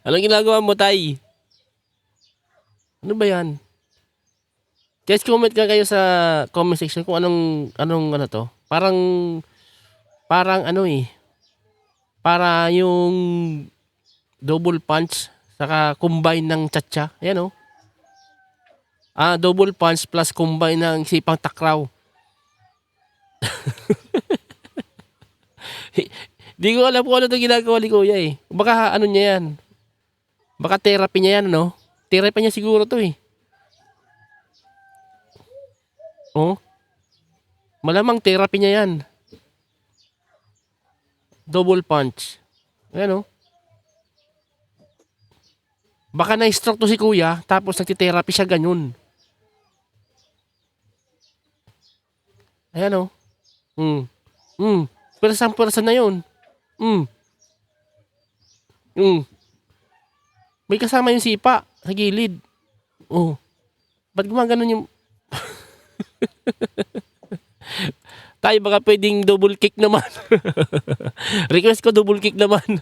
Anong ginagawa mo, Tay? Ano ba yan? Guys, comment ka kayo sa comment section kung anong ano to. Parang ano eh. Para yung double punch saka combine ng tsa-tsa. Ayan oh. Double punch plus combine ng sipang takraw. Di ko alam kung ano to ginagawa ni Kuya eh. Baka ano niya yan. Baka therapy niya yan, no? Therapy niya siguro to eh. Oh, malamang therapy niya yan. Double punch. Ayan oh. Baka na-stroke to si Kuya, tapos nagti-therapy siya ganun. Ayan oh. Hmm. Hmm. Pwersa na yun. Hmm. Hmm. May kasama yung sipa sa gilid. Oh. Ba't gumaganon yung... Tayo baka pwedeng double kick naman. Request ko double kick naman.